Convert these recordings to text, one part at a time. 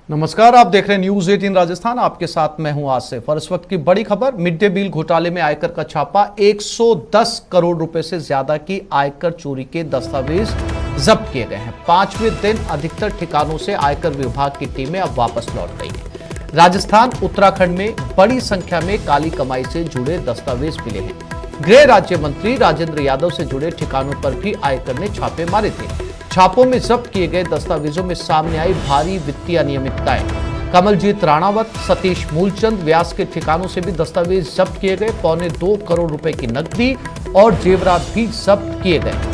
नमस्कार, आप देख रहे हैं न्यूज 18 राजस्थान। आपके साथ मैं हूं आसिफ। और इस वक्त की बड़ी खबर, मिड डे मील घोटाले में आयकर का छापा। 110 करोड़ रुपए से ज्यादा की आयकर चोरी के दस्तावेज जब्त किए गए हैं। 5वें दिन अधिकतर ठिकानों से आयकर विभाग की टीमें अब वापस लौट गई हैं। राजस्थान, उत्तराखंड में बड़ी संख्या में काली कमाई से जुड़े दस्तावेज मिले हैं। गृह राज्य मंत्री राजेंद्र यादव से जुड़े ठिकानों पर भी आयकर ने छापे मारे थे। छापों में जब्त किए गए दस्तावेजों में सामने आई भारी वित्तीय अनियमितताएं। कमलजीत राणावत, सतीश मूलचंद व्यास के ठिकानों से भी दस्तावेज जब्त किए गए। 2.25 करोड़ रुपए की नकदी और जेवरात भी जब्त किए गए।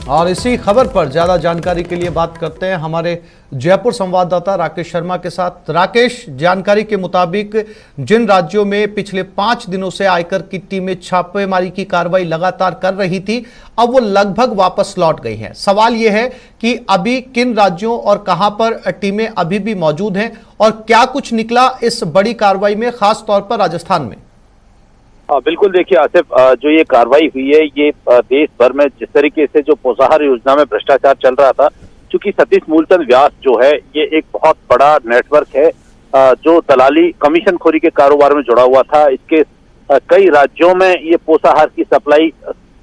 और इसी खबर पर ज्यादा जानकारी के लिए बात करते हैं हमारे जयपुर संवाददाता राकेश शर्मा के साथ। राकेश, जानकारी के मुताबिक जिन राज्यों में पिछले 5 दिनों से आयकर की टीमें छापेमारी की कार्रवाई लगातार कर रही थी, अब वो लगभग वापस लौट गई हैं। सवाल यह है कि अभी किन राज्यों और कहां पर टीमें अभी भी मौजूद हैं और क्या कुछ निकला इस बड़ी कार्रवाई में, खास तौर पर राजस्थान में? बिल्कुल, देखिए आसिफ, जो ये कार्रवाई हुई है ये देश भर में जिस तरीके से जो पोषाहार योजना में भ्रष्टाचार चल रहा था, क्योंकि सतीश मूलचंद व्यास जो है ये एक बहुत बड़ा नेटवर्क है जो दलाली कमीशनखोरी के कारोबार में जुड़ा हुआ था। इसके कई राज्यों में ये पोषाहार की सप्लाई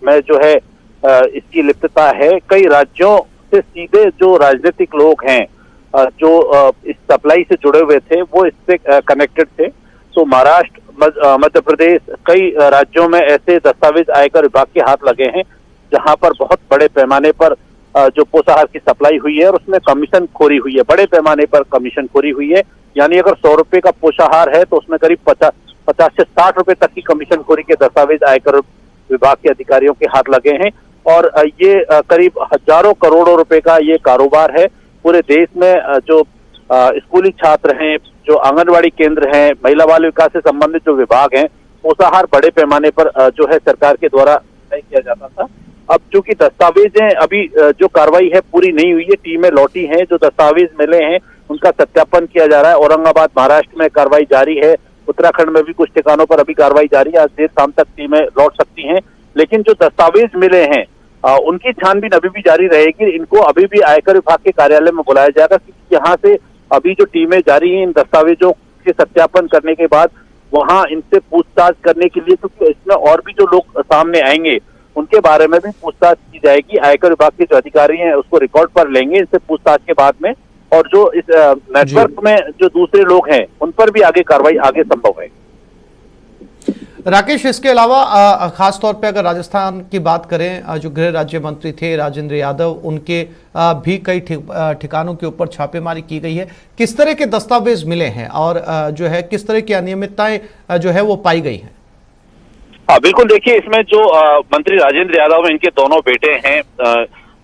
में जो है इसकी लिप्तता है। कई राज्यों से सीधे जो राजनीतिक लोग हैं जो इस सप्लाई से जुड़े हुए थे वो इससे कनेक्टेड थे। तो महाराष्ट्र, मध्य प्रदेश, कई राज्यों में ऐसे दस्तावेज आयकर विभाग के हाथ लगे हैं जहां पर बहुत बड़े पैमाने पर जो पोषाहार की सप्लाई हुई है और उसमें कमीशन खोरी हुई है। बड़े पैमाने पर कमीशन खोरी हुई है, यानी अगर 100 रुपए का पोषाहार है तो उसमें करीब 50 से 60 रुपए तक की कमीशन खोरी के दस्तावेज आयकर विभाग के अधिकारियों के हाथ लगे हैं। और ये करीब हजारों करोड़ों रुपए का ये कारोबार है। पूरे देश में जो स्कूली छात्र हैं, जो आंगनवाड़ी केंद्र हैं, महिला बाल विकास से संबंधित जो विभाग हैं, पोषाहार बड़े पैमाने पर जो है सरकार के द्वारा तय किया जाता था। अब चूंकि दस्तावेजें अभी जो कार्रवाई है पूरी नहीं हुई है, टीमें लौटी हैं, जो दस्तावेज मिले हैं उनका सत्यापन किया जा रहा है। औरंगाबाद, महाराष्ट्र में कार्रवाई जारी है। उत्तराखंड में भी कुछ ठिकानों पर अभी कार्रवाई जारी है। आज देर शाम तक टीमें लौट सकती हैं। लेकिन जो दस्तावेज मिले हैं उनकी छानबीन अभी भी जारी रहेगी। इनको अभी भी आयकर विभाग के कार्यालय में बुलाया जाएगा, क्योंकि यहाँ से अभी जो टीमें जारी हैं इन दस्तावेजों के सत्यापन करने के बाद वहां इनसे पूछताछ करने के लिए, क्योंकि इसमें और भी जो लोग सामने आएंगे उनके बारे में भी पूछताछ की जाएगी। आयकर विभाग के जो अधिकारी हैं उसको रिकॉर्ड पर लेंगे इनसे पूछताछ के बाद में, और जो इस नेटवर्क में जो दूसरे लोग हैं उन पर भी आगे कार्रवाई आगे संभव है। राकेश, इसके अलावा खास तौर पे अगर राजस्थान की बात करें, जो गृह राज्य मंत्री थे राजेंद्र यादव, उनके भी कई ठिकानों के ऊपर छापेमारी की गई है। किस तरह के दस्तावेज मिले हैं और जो है किस तरह की अनियमितताएं जो है वो पाई गई हैं? हाँ बिल्कुल, देखिए इसमें जो मंत्री राजेंद्र यादव, इनके दोनों बेटे हैं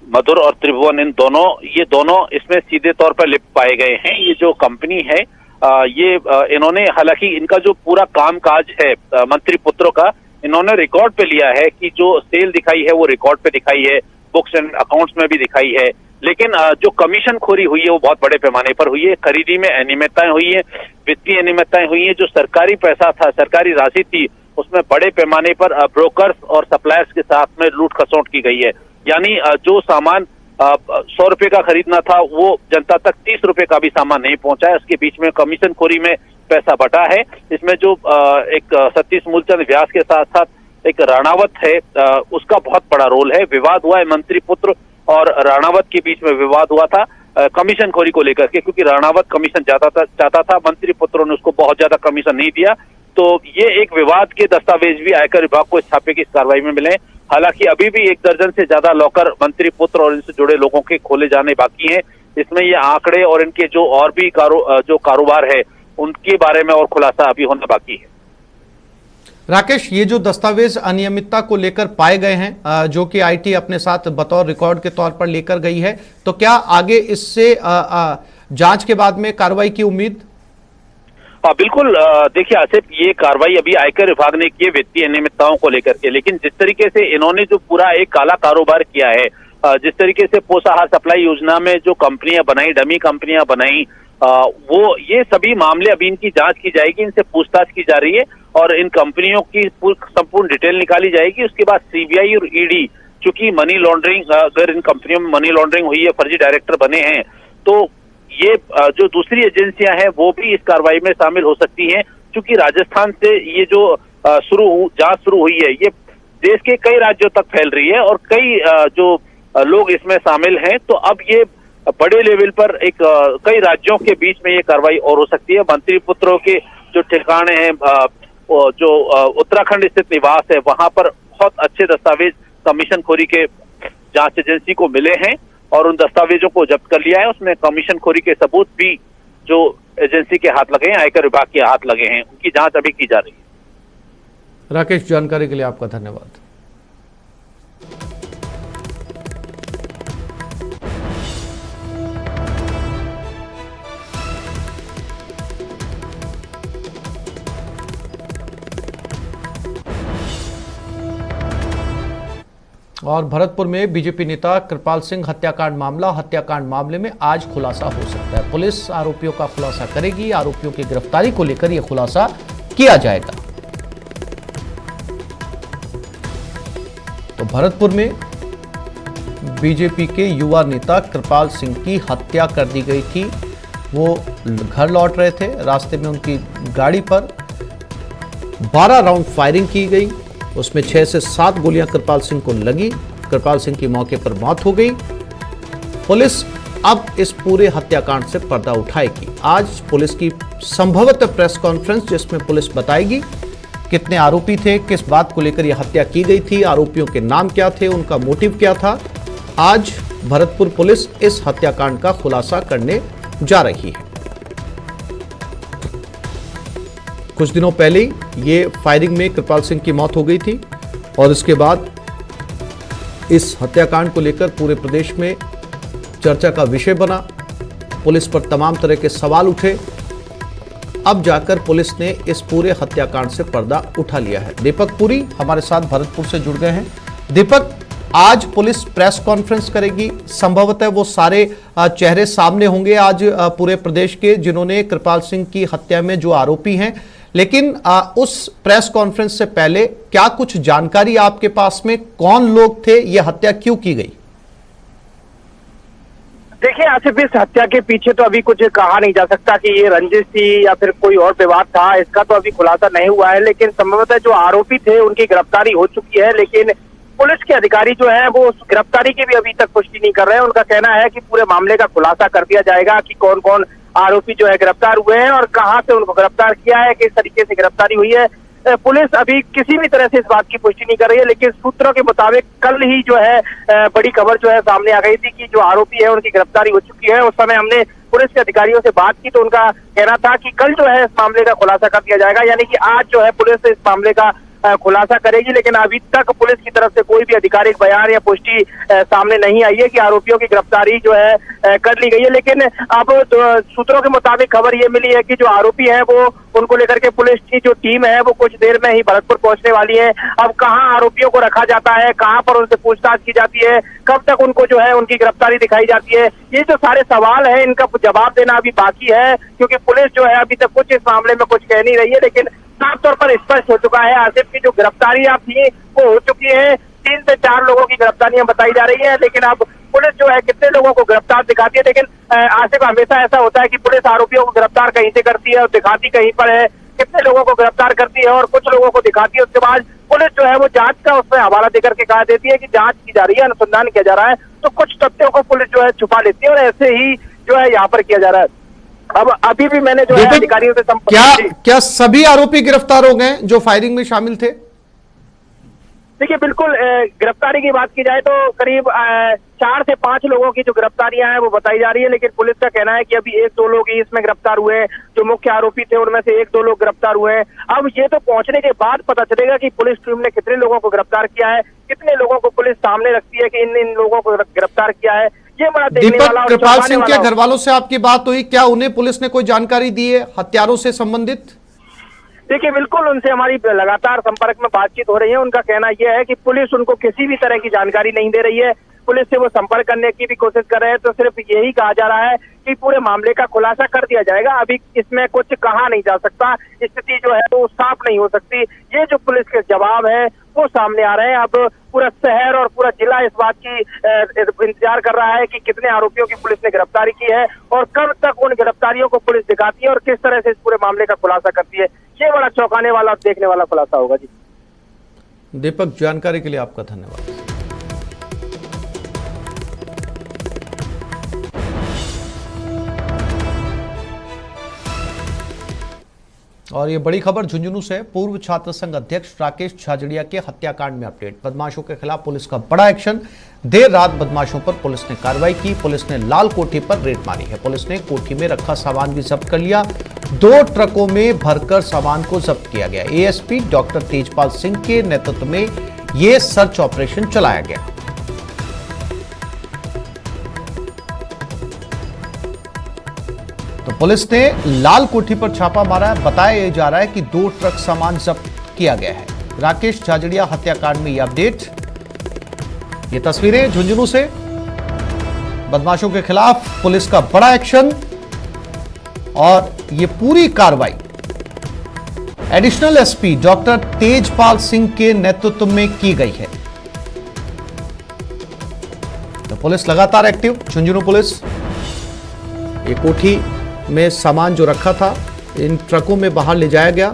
मधुर और त्रिभुवन, इन दोनों ये दोनों इसमें सीधे तौर पर लिप्त पाए गए हैं। ये जो कंपनी है ये इन्होंने, हालांकि इनका जो पूरा कामकाज है मंत्री पुत्रों का, इन्होंने रिकॉर्ड पे लिया है कि जो सेल दिखाई है वो रिकॉर्ड पे दिखाई है, बुक्स एंड अकाउंट्स में भी दिखाई है। लेकिन जो कमीशन खोरी हुई है वो बहुत बड़े पैमाने पर हुई है। खरीदी में अनियमितताएं हुई है, वित्तीय अनियमितताएं हुई है। जो सरकारी पैसा था, सरकारी राशि थी, उसमें बड़े पैमाने पर ब्रोकर्स और सप्लायर्स के साथ में लूट खसोट की गई है। यानी जो सामान 100 रुपए का खरीदना था वो जनता तक 30 रुपए का भी सामान नहीं पहुंचा है। उसके बीच में कमीशन खोरी में पैसा बटा है। इसमें जो एक सतीश मूलचंद व्यास के साथ साथ एक राणावत है, उसका बहुत बड़ा रोल है। विवाद हुआ है, मंत्री पुत्र और राणावत के बीच में विवाद हुआ था कमीशन खोरी को लेकर के, क्योंकि राणावत कमीशन चाहता था, मंत्री पुत्रों ने उसको बहुत ज्यादा कमीशन नहीं दिया। तो ये एक विवाद के दस्तावेज भी आयकर विभाग को इस छापे की इस कार्रवाई में मिले। हालांकि अभी भी 1 दर्जन से ज्यादा लॉकर मंत्री पुत्र और इनसे जुड़े लोगों के खोले जाने बाकी हैं। इसमें ये आंकड़े और इनके जो और भी जो कारोबार है उनके बारे में और खुलासा अभी होना बाकी है। राकेश, ये जो दस्तावेज अनियमितता को लेकर पाए गए हैं, जो कि आईटी अपने साथ बतौर रिकॉर्ड के तौर पर लेकर गई है, तो क्या आगे इससे जांच के बाद में कार्रवाई की उम्मीद? बिल्कुल, देखिए आसिफ, ये कार्रवाई अभी आयकर विभाग ने की है वित्तीय अनियमितताओं को लेकर के। लेकिन जिस तरीके से इन्होंने जो पूरा एक काला कारोबार किया है, जिस तरीके से पोषाहार सप्लाई योजना में जो कंपनियां बनाई, डमी कंपनियां बनाई, वो ये सभी मामले अभी इनकी जांच की जाएगी, इनसे पूछताछ की जा रही है और इन कंपनियों की संपूर्ण डिटेल निकाली जाएगी। उसके बाद सीबीआई और ईडी चूंकि मनी लॉन्ड्रिंग, अगर इन कंपनियों में मनी लॉन्ड्रिंग हुई है, फर्जी डायरेक्टर बने हैं, तो ये जो दूसरी एजेंसियां हैं वो भी इस कार्रवाई में शामिल हो सकती हैं। क्योंकि राजस्थान से ये जो जांच शुरू हुई है, ये देश के कई राज्यों तक फैल रही है और कई जो लोग इसमें शामिल हैं। तो अब ये बड़े लेवल पर एक कई राज्यों के बीच में ये कार्रवाई और हो सकती है। मंत्री पुत्रों के जो ठिकाने हैं, जो उत्तराखंड स्थित निवास है, वहां पर बहुत अच्छे दस्तावेज कमीशन खोरी के जांच एजेंसी को मिले हैं और उन दस्तावेजों को जब्त कर लिया है। उसमें कमीशन खोरी के सबूत भी जो एजेंसी के हाथ लगे हैं, आयकर विभाग के हाथ लगे हैं, उनकी जांच अभी की जा रही है। राकेश, जानकारी के लिए आपका धन्यवाद। और भरतपुर में बीजेपी नेता कृपाल सिंह हत्याकांड मामले में आज खुलासा हो सकता है। पुलिस आरोपियों का खुलासा करेगी। आरोपियों की गिरफ्तारी को लेकर यह खुलासा किया जाएगा। तो भरतपुर में बीजेपी के युवा नेता कृपाल सिंह की हत्या कर दी गई थी। वो घर लौट रहे थे, रास्ते में उनकी गाड़ी पर 12 राउंड फायरिंग की गई। उसमें 6 से 7 गोलियां कृपाल सिंह को लगी। कृपाल सिंह की मौके पर मौत हो गई। पुलिस अब इस पूरे हत्याकांड से पर्दा उठाएगी। आज पुलिस की संभवतः प्रेस कॉन्फ्रेंस, जिसमें पुलिस बताएगी कितने आरोपी थे, किस बात को लेकर यह हत्या की गई थी, आरोपियों के नाम क्या थे, उनका मोटिव क्या था। आज भरतपुर पुलिस इस हत्याकांड का खुलासा करने जा रही है। कुछ दिनों पहले ये फायरिंग में कृपाल सिंह की मौत हो गई थी और इसके बाद इस हत्याकांड को लेकर पूरे प्रदेश में चर्चा का विषय बना। पुलिस पर तमाम तरह के सवाल उठे। अब जाकर पुलिस ने इस पूरे हत्याकांड से पर्दा उठा लिया है। दीपक पुरी हमारे साथ भरतपुर से जुड़ गए हैं। दीपक, आज पुलिस प्रेस कॉन्फ्रेंस करेगी, संभवतः वो सारे चेहरे सामने होंगे आज पूरे प्रदेश के, जिन्होंने कृपाल सिंह की हत्या में जो आरोपी हैं। लेकिन उस प्रेस कॉन्फ्रेंस से पहले क्या कुछ जानकारी आपके पास में, कौन लोग थे, ये हत्या क्यों की गई? देखिए आसिफ, इस हत्या के पीछे तो अभी कुछ कहा नहीं जा सकता कि ये रंजिश थी या फिर कोई और विवाद था, इसका तो अभी खुलासा नहीं हुआ है। लेकिन संभवतः जो आरोपी थे उनकी गिरफ्तारी हो चुकी है, लेकिन पुलिस के अधिकारी जो है वो उस गिरफ्तारी की भी अभी तक पुष्टि नहीं कर रहे हैं। उनका कहना है कि पूरे मामले का खुलासा कर दिया जाएगा कि कौन कौन आरोपी जो है गिरफ्तार हुए हैं और कहां से उनको गिरफ्तार किया है, किस तरीके से गिरफ्तारी हुई है। पुलिस अभी किसी भी तरह से इस बात की पुष्टि नहीं कर रही है। लेकिन सूत्रों के मुताबिक कल ही जो है बड़ी खबर जो है सामने आ गई थी कि जो आरोपी है उनकी गिरफ्तारी हो चुकी है। उस समय हमने पुलिस के अधिकारियों से बात की तो उनका कहना था कि कल जो है इस मामले का खुलासा कर दिया जाएगा, यानी कि आज जो है पुलिस इस मामले का खुलासा करेगी। लेकिन अभी तक पुलिस की तरफ से कोई भी आधिकारिक बयान या पुष्टि सामने नहीं आई है कि आरोपियों की गिरफ्तारी जो है कर ली गई है। लेकिन अब सूत्रों के मुताबिक खबर ये मिली है कि जो आरोपी हैं वो, उनको लेकर के पुलिस की जो टीम है वो कुछ देर में ही भरतपुर पहुंचने वाली है। अब कहां आरोपियों को रखा जाता है, कहां पर उनसे पूछताछ की जाती है, कब तक उनको जो है उनकी गिरफ्तारी दिखाई जाती है, ये जो सारे सवाल है इनका जवाब देना अभी बाकी है। क्योंकि पुलिस जो है अभी तक कुछ इस मामले में कुछ कह नहीं रही है। लेकिन साफ तौर पर स्पष्ट हो चुका है आसिफ की जो गिरफ्तारियां थी वो हो चुकी है। 3 से 4 लोगों की गिरफ्तारियां बताई जा रही है। लेकिन अब पुलिस जो है कितने लोगों को गिरफ्तार दिखाती है। लेकिन आसिफ, हमेशा ऐसा होता है कि पुलिस आरोपियों को गिरफ्तार कहीं से करती है और दिखाती कहीं पर है। कितने लोगों को गिरफ्तार करती है और कुछ लोगों को दिखाती है, उसके बाद पुलिस जो है वो जांच का उसमें हवाला देकर के कहा देती है कि जांच की जा रही है, अनुसंधान किया जा रहा है। तो कुछ तथ्यों को पुलिस जो है छुपा लेती है और ऐसे ही जो है यहाँ पर किया जा रहा है। अब अभी भी मैंने जो है अधिकारियों से क्या सभी आरोपी गिरफ्तार हो गए जो फायरिंग में शामिल थे? देखिए, बिल्कुल गिरफ्तारी की बात की जाए तो करीब 4 से 5 लोगों की जो गिरफ्तारियां हैं वो बताई जा रही है। लेकिन पुलिस का कहना है कि अभी 1-2 लोग ही इसमें गिरफ्तार हुए हैं। जो मुख्य आरोपी थे उनमें से 1-2 लोग गिरफ्तार हुए हैं। अब ये तो पहुंचने के बाद पता चलेगा कि पुलिस टीम ने कितने लोगों को गिरफ्तार किया है, कितने लोगों को पुलिस सामने रखती है कि इन लोगों को गिरफ्तार किया है। ये बड़ा देखने वाला दीपक, कृपाल सिंह के घर वालों से आपकी बात हुई, क्या उन्हें पुलिस ने कोई जानकारी दी है हत्यारों से संबंधित? देखिए, बिल्कुल उनसे हमारी लगातार संपर्क में बातचीत हो रही है। उनका कहना यह है कि पुलिस उनको किसी भी तरह की जानकारी नहीं दे रही है। पुलिस से वो संपर्क करने की भी कोशिश कर रहे हैं। तो सिर्फ यही कहा जा रहा है कि पूरे मामले का खुलासा कर दिया जाएगा। अभी इसमें कुछ कहा नहीं जा सकता, स्थिति जो है वो साफ नहीं हो सकती। ये जो पुलिस के जवाब है वो सामने आ रहे हैं। अब पूरा शहर और पूरा जिला इस बात की इंतजार कर रहा है कि कितने आरोपियों की पुलिस ने गिरफ्तारी की है और कब तक उन गिरफ्तारियों को पुलिस दिखाती है और किस तरह से इस पूरे मामले का खुलासा करती है। ये बड़ा चौंकाने वाला, देखने वाला खुलासा होगा। जी दीपक, जानकारी के लिए आपका धन्यवाद। और ये बड़ी खबर झुंझुनू से। पूर्व छात्र संघ अध्यक्ष राकेश झाझड़िया के हत्याकांड में अपडेट। बदमाशों के खिलाफ पुलिस का बड़ा एक्शन। देर रात बदमाशों पर पुलिस ने कार्रवाई की। पुलिस ने लाल कोठी पर रेड मारी है। पुलिस ने कोठी में रखा सामान भी जब्त कर लिया। 2 ट्रकों में भरकर सामान को जब्त किया गया। एएसपी डॉक्टर तेजपाल सिंह के नेतृत्व में यह सर्च ऑपरेशन चलाया गया। तो पुलिस ने लाल कोठी पर छापा मारा है। बताया जा रहा है कि 2 ट्रक सामान जब्त किया गया है। राकेश झाझड़िया हत्याकांड में यह अपडेट, ये तस्वीरें झुंझुनू से। बदमाशों के खिलाफ पुलिस का बड़ा एक्शन और ये पूरी कार्रवाई additional SP doctor Tejpal Singh के नेतृत्व में की गई है। तो पुलिस लगातार एक्टिव, झुंझुनू पुलिस। ये कोठी में सामान जो रखा था इन ट्रकों में बाहर ले जाया गया।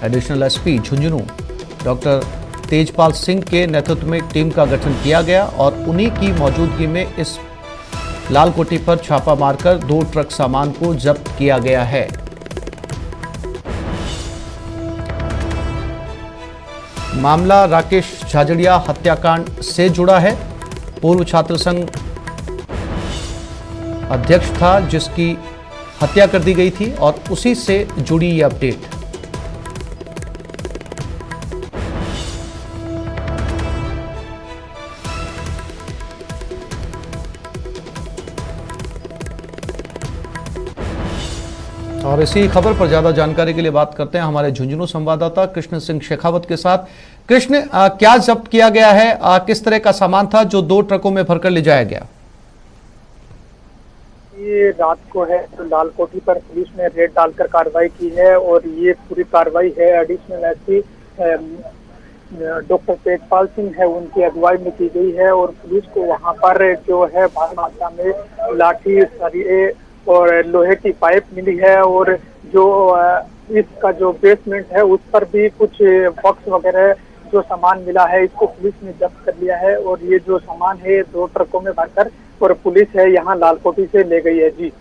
Additional SP Jhunjhunu doctor Tejpal Singh के नेतृत्व में टीम का गठन किया गया और उन्हीं की मौजूदगी में इस लाल कोठी पर छापा मारकर 2 ट्रक सामान को जब्त किया गया है। मामला राकेश झाझड़िया हत्याकांड से जुड़ा है। पूर्व छात्र संघ अध्यक्ष था जिसकी हत्या कर दी गई थी और उसी से जुड़ी ये अपडेट। और इसी खबर पर ज्यादा जानकारी के लिए बात करते हैं हमारे झुंझुनू संवाददाता कृष्ण सिंह शेखावत के साथ। कृष्ण, क्या जब्त किया गया है? किस तरह का सामान था जो 2 ट्रकों में भरकर ले जाया गया? ये रात को है तो लाल कोठी पर पुलिस ने रेड डालकर कार्रवाई की है और ये पूरी कार्रवाई है additional SP doctor Tejpal Singh है उनकी अगुवाई में की गई है। और पुलिस को वहाँ पर जो है भारी मात्रा में लाठी, सरिये और लोहे की पाइप मिली है और जो इसका जो बेसमेंट है उस पर भी कुछ बॉक्स वगैरह जो सामान मिला है इसको पुलिस ने जब्त कर लिया है। और ये जो सामान है 2 ट्रकों में भरकर और पुलिस है यहाँ लाल कोठी से ले गई है। जी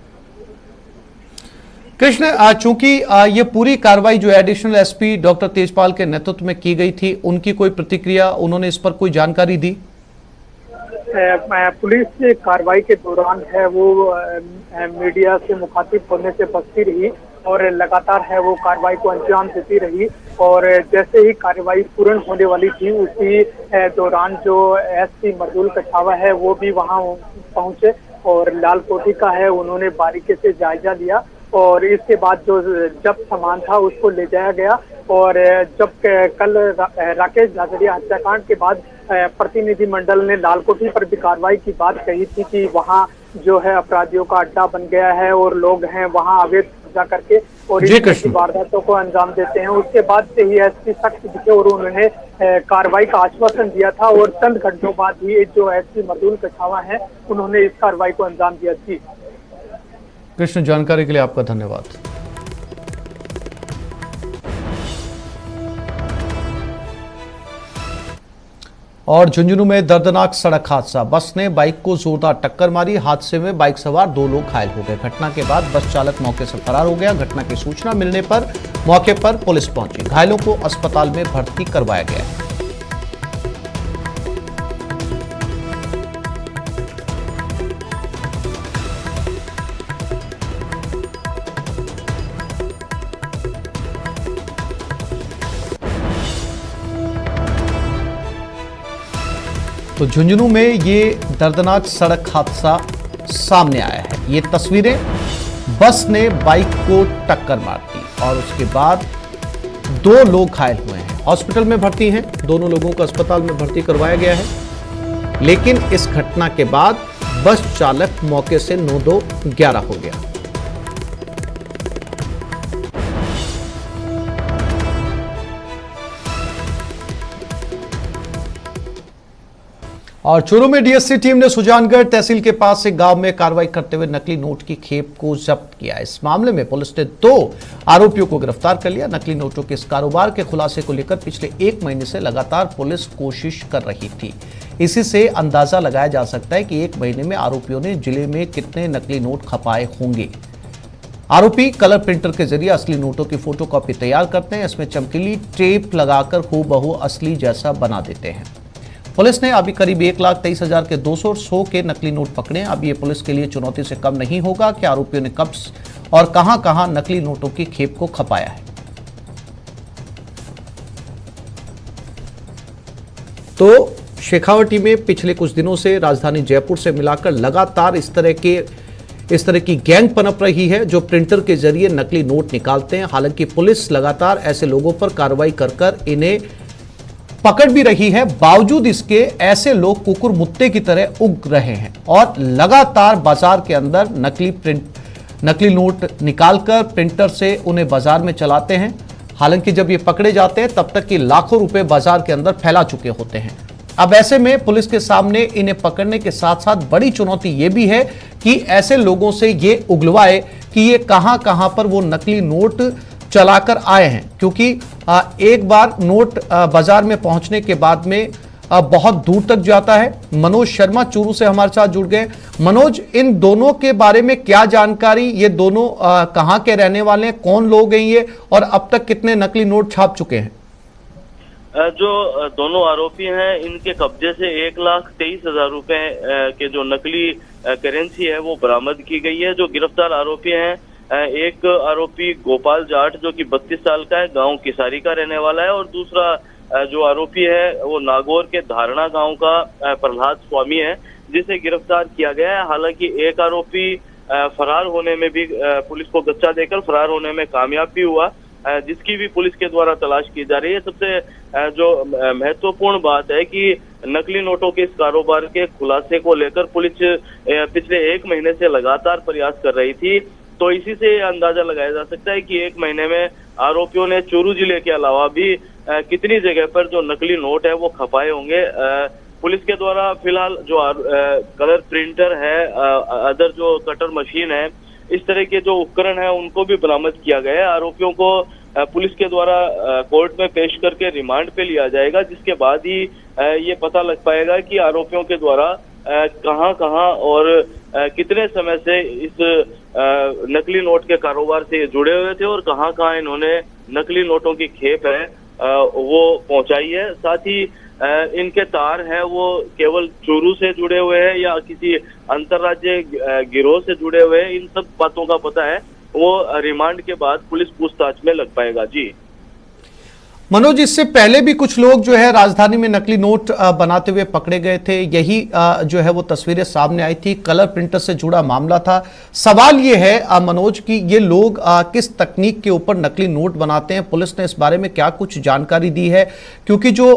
कृष्ण, चूंकि ये पूरी कार्रवाई जो एडिशनल एसपी डॉक्टर तेजपाल के नेतृत्व में की गई थी, उनकी कोई प्रतिक्रिया, उन्होंने इस पर कोई जानकारी दी? पुलिस कार्रवाई के दौरान है वो मीडिया से मुखातिब होने से बचती रही और लगातार है वो कार्रवाई को अंजाम देती रही। और जैसे ही कार्रवाई पूर्ण होने वाली थी उसी दौरान जो एसपी मर्दुल कछावा है वो भी वहां पहुंचे और लाल कोठी का है उन्होंने बारीकी से जायजा लिया और इसके बाद जो जब्त सामान था उसको ले जाया गया। और जब कल राकेश झाझड़िया हत्याकांड के बाद प्रतिनिधि मंडल ने लाल कोठी पर भी कार्रवाई की बात कही थी कि वहां जो है अपराधियों का अड्डा बन गया है और लोग हैं वहां अवैध कब्जा करके और इस वारदातों को अंजाम देते हैं। उसके बाद से ही एसपी सख्त दिखे और उन्होंने कार्रवाई का आश्वासन दिया था और चंद घंटों बाद ही जो एसपी मर्दुल कछावा है उन्होंने इस कार्रवाई को अंजाम दिया थी। कृष्ण, जानकारी के लिए आपका धन्यवाद। और झुंझुनू में दर्दनाक सड़क हादसा। बस ने बाइक को जोरदार टक्कर मारी। हादसे में बाइक सवार 2 लोग घायल हो गए। घटना के बाद बस चालक मौके से फरार हो गया। घटना की सूचना मिलने पर मौके पर पुलिस पहुंची। घायलों को अस्पताल में भर्ती करवाया गया। तो झुंझुनू में ये दर्दनाक सड़क हादसा सामने आया है। ये तस्वीरें, बस ने बाइक को टक्कर मार दी और उसके बाद 2 लोग घायल हुए हैं, हॉस्पिटल में भर्ती हैं। दोनों लोगों को अस्पताल में भर्ती करवाया गया है, लेकिन इस घटना के बाद बस चालक मौके से 9-2-11 हो गया। और चूरू में डीएससी टीम ने सुजानगढ़ तहसील के पास से गांव में कार्रवाई करते हुए नकली नोट की खेप को जब्त किया। इस मामले में पुलिस ने 2 आरोपियों को गिरफ्तार कर लिया। नकली नोटों के इस कारोबार के खुलासे को लेकर पिछले 1 महीने से लगातार पुलिस कोशिश कर रही थी। इसी से अंदाजा लगाया जा सकता है कि 1 महीने में आरोपियों ने जिले में कितने नकली नोट खपाए होंगे। आरोपी कलर प्रिंटर के जरिए असली नोटों की फोटोकॉपी तैयार करते हैं, इसमें चमकीली टेप लगाकर हूबहू असली जैसा बना देते हैं। पुलिस ने अभी करीब 1,23,000 के 200 और 100 के नकली नोट पकड़े। अब ये पुलिस के लिए चुनौती से कम नहीं होगा कि आरोपियों ने कब और कहां-कहां नकली नोटों की खेप को खपाया है। तो शेखावटी में पिछले कुछ दिनों से राजधानी जयपुर से मिलाकर लगातार इस तरह की गैंग पनप रही है जो प्रिंटर के जरिए नकली नोट निकालते हैं। हालांकि पुलिस लगातार ऐसे लोगों पर कार्रवाई कर इन्हें पकड़ भी रही है। बावजूद इसके ऐसे लोग कुकुर मुत्ते की तरह उग रहे हैं और लगातार बाजार के अंदर नकली नोट निकालकर प्रिंटर से उन्हें बाजार में चलाते हैं। हालांकि जब ये पकड़े जाते हैं तब तक कि लाखों रुपए बाजार के अंदर फैला चुके होते हैं। अब ऐसे में पुलिस के सामने इन्हें पकड़ने के साथ साथ बड़ी चुनौती ये भी है कि ऐसे लोगों से ये उगलवाए कि ये कहां पर वो नकली नोट चलाकर आए हैं, क्योंकि एक बार नोट बाजार में पहुंचने के बाद में बहुत दूर तक जाता है। मनोज शर्मा चूरू से हमारे साथ जुड़ गए। मनोज, इन दोनों के बारे में क्या जानकारी? ये दोनों कहां के रहने वाले हैं, कौन लोग हैं ये, और अब तक कितने नकली नोट छाप चुके हैं? जो दोनों आरोपी हैं, इनके कब्जे से 1,23,000 रुपए के जो नकली करेंसी है वो बरामद की गई है। जो गिरफ्तार आरोपी हैं, एक आरोपी गोपाल जाट जो कि 32 साल का है, गांव किसारी का रहने वाला है, और दूसरा जो आरोपी है वो नागौर के धारणा गांव का प्रहलाद स्वामी है, जिसे गिरफ्तार किया गया है। हालांकि एक आरोपी फरार होने में भी पुलिस को गच्चा देकर फरार होने में कामयाब भी हुआ, जिसकी भी पुलिस के द्वारा तलाश की जा रही है। सबसे जो महत्वपूर्ण बात है कि नकली नोटों के इस कारोबार के खुलासे को लेकर पुलिस पिछले 1 महीने से लगातार प्रयास कर रही थी। तो इसी से अंदाजा लगाया जा सकता है कि 1 महीने में आरोपियों ने चूरू जिले के अलावा भी कितनी जगह पर जो नकली नोट है वो खपाए होंगे। पुलिस के द्वारा फिलहाल जो कलर प्रिंटर है, अदर जो कटर मशीन है, इस तरह के जो उपकरण है उनको भी बरामद किया गया है। आरोपियों को पुलिस के द्वारा कोर्ट में पेश करके रिमांड पे लिया जाएगा, जिसके बाद ही ये पता लग पाएगा कि आरोपियों के द्वारा कहां और कितने समय से इस नकली नोट के कारोबार से जुड़े हुए थे और कहां इन्होंने नकली नोटों की खेप है वो पहुंचाई है। साथ ही इनके तार हैं वो केवल चूरू से जुड़े हुए हैं या किसी अंतर्राज्य गिरोह से जुड़े हुए हैं, इन सब बातों का पता है वो रिमांड के बाद पुलिस पूछताछ में लग पाएगा। जी मनोज, इससे पहले भी कुछ लोग जो है राजधानी में नकली नोट बनाते हुए पकड़े गए थे। यही जो है वो तस्वीरें सामने आई थी, कलर प्रिंटर से जुड़ा मामला था। सवाल ये है मनोज कि ये लोग किस तकनीक के ऊपर नकली नोट बनाते हैं? पुलिस ने इस बारे में क्या कुछ जानकारी दी है? क्योंकि जो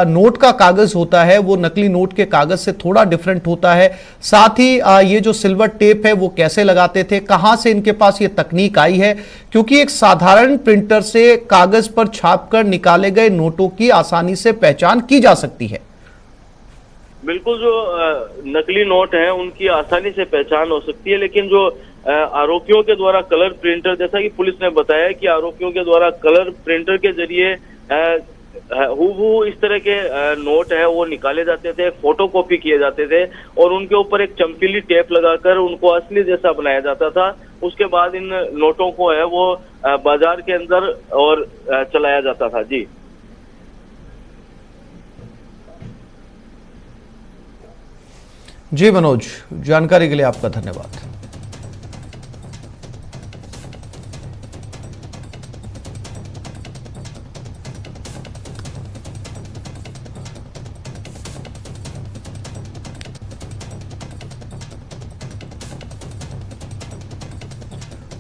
नोट का कागज होता है वो नकली नोट के कागज से थोड़ा डिफरेंट होता है। साथ ही ये जो सिल्वर टेप है वो कैसे लगाते थे, कहां से इनके पास ये तकनीक आई है? क्योंकि एक साधारण प्रिंटर से कागज पर छापकर निकाले गए नोटों की आसानी से पहचान की जा सकती है। बिल्कुल, जो नकली नोट हैं उनकी आसानी से पहचान हो सकती है, लेकिन जो आरोपियों के द्वारा कलर प्रिंटर, जैसा कि पुलिस ने बताया कि आरोपियों के द्वारा कलर प्रिंटर के जरिए हूबहू इस तरह के नोट है वो निकाले जाते थे, फोटोकॉपी किए जाते थे और उनके ऊपर एक चमकीली टेप लगाकर उनको असली जैसा बनाया जाता था। उसके बाद इन नोटों को है वो बाजार के अंदर और चलाया जाता था। जी जी मनोज, जानकारी के लिए आपका धन्यवाद।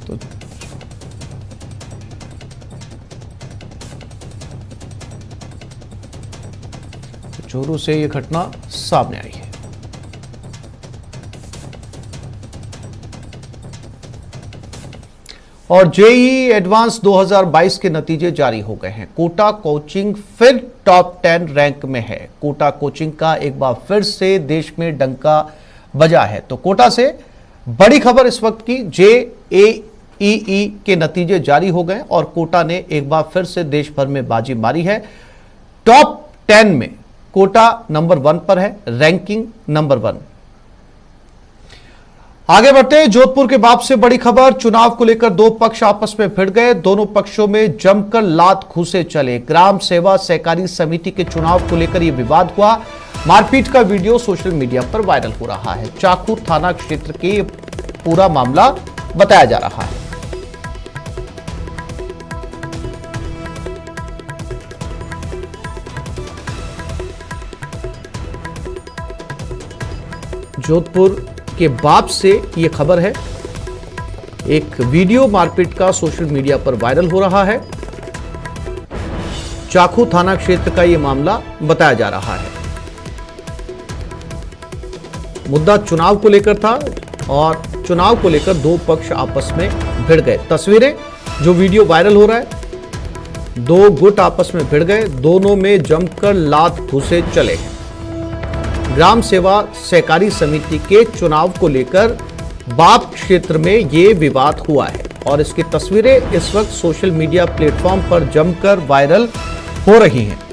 तो चोरों से ये घटना सामने आई है। और जेईई एडवांस 2022 के नतीजे जारी हो गए हैं। कोटा कोचिंग फिर टॉप 10 रैंक में है। कोटा कोचिंग का एक बार फिर से देश में डंका बजा है। तो कोटा से बड़ी खबर इस वक्त की, जेईई के नतीजे जारी हो गए और कोटा ने एक बार फिर से देश भर में बाजी मारी है। टॉप 10 में कोटा नंबर 1 पर है, रैंकिंग नंबर 1। आगे बढ़ते हैं, जोधपुर के बाप से बड़ी खबर। चुनाव को लेकर दो पक्ष आपस में भिड़ गए। दोनों पक्षों में जमकर लात घूसे चले। ग्राम सेवा सहकारी समिति के चुनाव को लेकर यह विवाद हुआ। मारपीट का वीडियो सोशल मीडिया पर वायरल हो रहा है। चाकूर थाना क्षेत्र के पूरा मामला बताया जा रहा है। जोधपुर के बाप से यह खबर है। एक वीडियो मारपीट का सोशल मीडिया पर वायरल हो रहा है। चाकू थाना क्षेत्र का यह मामला बताया जा रहा है। मुद्दा चुनाव को लेकर था और चुनाव को लेकर दो पक्ष आपस में भिड़ गए। तस्वीरें, जो वीडियो वायरल हो रहा है, दो गुट आपस में भिड़ गए। दोनों में जमकर लात घूसे चले हैं। ग्राम सेवा सहकारी समिति के चुनाव को लेकर बाप क्षेत्र में यह विवाद हुआ है और इसकी तस्वीरें इस वक्त सोशल मीडिया प्लेटफॉर्म पर जमकर वायरल हो रही हैं।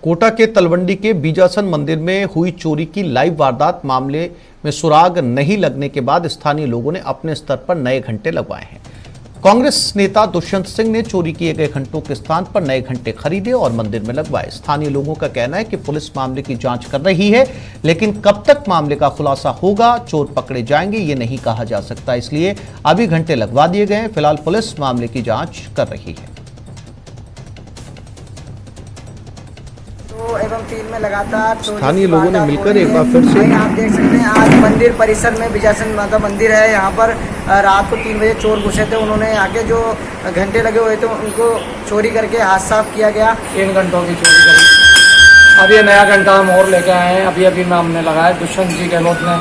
कोटा के तलवंडी के बीजासन मंदिर में हुई चोरी की लाइव वारदात मामले में सुराग नहीं लगने के बाद स्थानीय लोगों ने अपने स्तर पर नए घंटे लगवाए हैं। कांग्रेस नेता दुष्यंत सिंह ने चोरी किए गए घंटों के स्थान पर नए घंटे खरीदे और मंदिर में लगवाए। स्थानीय लोगों का कहना है कि पुलिस मामले की जांच कर रही है, लेकिन कब तक मामले का खुलासा होगा, चोर पकड़े जाएंगे, ये नहीं कहा जा सकता। इसलिए अभी घंटे लगवा दिए गए हैं। फिलहाल पुलिस मामले की जांच कर रही है। एवं 3 में लगातार स्थानीय लोगों ने मिलकर एक बार फिर से, आप देख सकते हैं, आज मंदिर परिसर में बीजासन माता मंदिर है। यहाँ पर रात को 3 बजे चोर घुसे थे। उन्होंने आके जो घंटे लगे हुए थे उनको चोरी करके हाथ साफ किया गया। 3 घंटों की चोरी करी। अब ये नया घंटा हम और लेके आए हैं। अभी में हमने लगाया। दुष्यंत जी गहलोत ने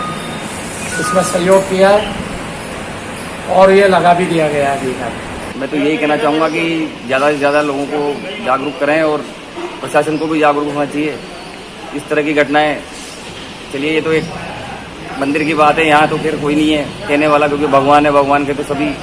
इसमें सहयोग किया है और ये लगा भी दिया गया है अभी। मैं तो यही कहना चाहूँगा कि ज़्यादा से ज़्यादा लोगों को जागरूक करें और प्रशासन को भी जागरूक होना चाहिए। इस तरह की घटनाएं, चलिए ये तो एक मंदिर की बात है, यहाँ तो फिर कोई नहीं है कहने वाला, क्योंकि भगवान है, भगवान के तो सभी।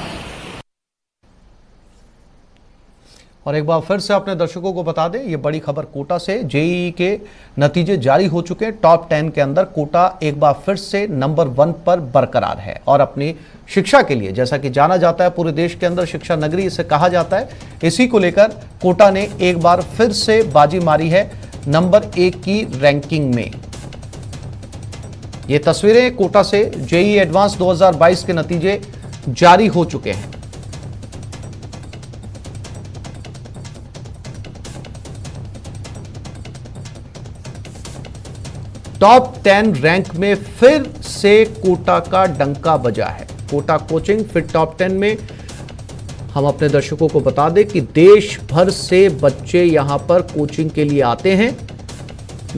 और एक बार फिर से अपने दर्शकों को बता दें, ये बड़ी खबर कोटा से। जेईई के नतीजे जारी हो चुके हैं। टॉप 10 के अंदर कोटा एक बार फिर से नंबर 1 पर बरकरार है और अपनी शिक्षा के लिए, जैसा कि जाना जाता है, पूरे देश के अंदर शिक्षा नगरी इसे कहा जाता है, इसी को लेकर कोटा ने एक बार फिर से बाजी मारी है नंबर 1 की रैंकिंग में। ये तस्वीरें कोटा से जेईई एडवांस 2022 के नतीजे जारी हो चुके हैं। टॉप 10 रैंक में फिर से कोटा का डंका बजा है। कोटा कोचिंग फिर टॉप 10 में। हम अपने दर्शकों को बता दें कि देश भर से बच्चे यहां पर कोचिंग के लिए आते हैं।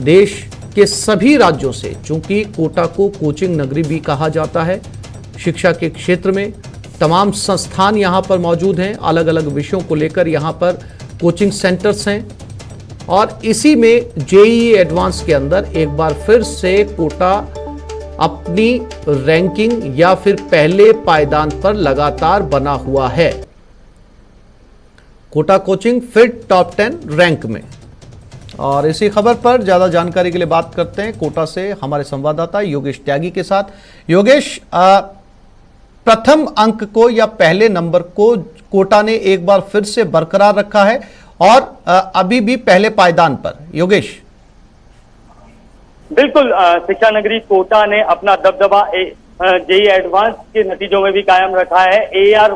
देश के सभी राज्यों से, चूंकि कोटा को कोचिंग नगरी भी कहा जाता है, शिक्षा के क्षेत्र में तमाम संस्थान यहां पर मौजूद हैं। अलग अलग विषयों को लेकर यहां पर कोचिंग सेंटर्स हैं और इसी में जेईई एडवांस के अंदर एक बार फिर से कोटा अपनी रैंकिंग या फिर पहले पायदान पर लगातार बना हुआ है। कोटा कोचिंग फिर टॉप 10 रैंक में। और इसी खबर पर ज्यादा जानकारी के लिए बात करते हैं कोटा से हमारे संवाददाता योगेश त्यागी के साथ। योगेश, प्रथम अंक को या पहले नंबर को कोटा ने एक बार फिर से बरकरार रखा है और अभी भी पहले पायदान पर। योगेश। बिल्कुल, शिक्षा नगरी कोटा ने अपना दबदबा जेईई एडवांस के नतीजों में भी कायम रखा है। AR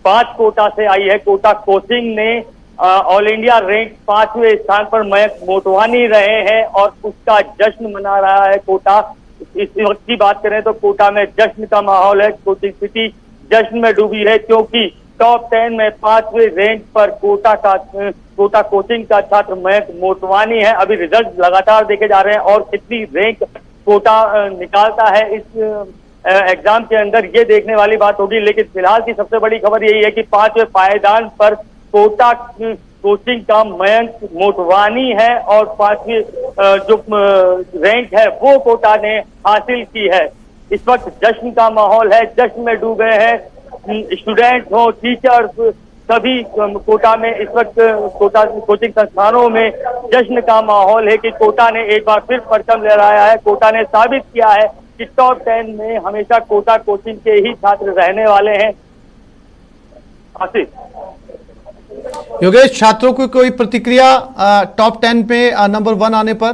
5 कोटा से आई है। कोटा कोचिंग ने ऑल इंडिया रैंक 5वें स्थान पर मयंक मोटवानी रहे हैं और उसका जश्न मना रहा है कोटा। इस वक्त की बात करें तो कोटा में जश्न का माहौल है। कोचिंग सिटी जश्न में डूबी है क्योंकि टॉप 10 में 5वें रैंक पर कोटा कोचिंग का छात्र मयंक मोटवानी है। अभी रिजल्ट लगातार देखे जा रहे हैं और कितनी रैंक कोटा निकालता है इस एग्जाम के अंदर, ये देखने वाली बात होगी। लेकिन फिलहाल की सबसे बड़ी खबर यही है कि 5वें पायदान पर कोटा कोचिंग का मयंक मोटवानी है और 5वीं जो रैंक है वो कोटा ने हासिल की है। इस वक्त जश्न का माहौल है, जश्न में डूबे हैं स्टूडेंट हो, टीचर्स, सभी कोटा में इस वक्त कोटा कोचिंग संस्थानों में जश्न का माहौल है कि कोटा ने एक बार फिर परचम लहराया है। कोटा ने साबित किया है कि टॉप 10 में हमेशा कोटा कोचिंग के ही छात्र रहने वाले हैं। आसिफ, योगेश, छात्रों की कोई प्रतिक्रिया टॉप 10 पे नंबर 1 आने पर?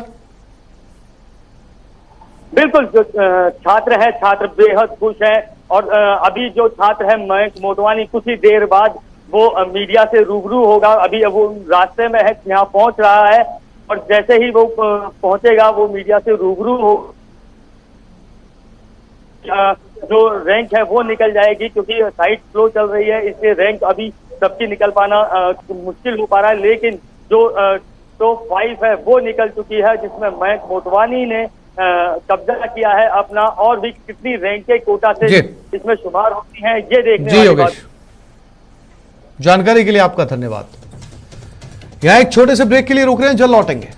बिल्कुल, जो छात्र है छात्र बेहद खुश हैं और अभी जो छात्र है मयंक मोटवानी कुछ ही देर बाद वो मीडिया से रूबरू होगा। अभी वो रास्ते में है, यहाँ पहुंच रहा है और जैसे ही वो पहुंचेगा वो मीडिया से रूबरू हो, जो रैंक है वो निकल जाएगी क्योंकि साइड फ्लो चल रही है, इसलिए रैंक अभी सबकी निकल पाना मुश्किल हो पा रहा है। लेकिन जो टॉप 5 है वो निकल चुकी है जिसमें मयंक मोटवानी ने कब्जा किया है अपना। और भी कितनी रैंकें कोटा से इसमें शुमार होती हैं ये देखने वाली बात। जानकारी के लिए आपका धन्यवाद। यहाँ एक छोटे से ब्रेक के लिए रुक रहे हैं, जल्द लौटेंगे।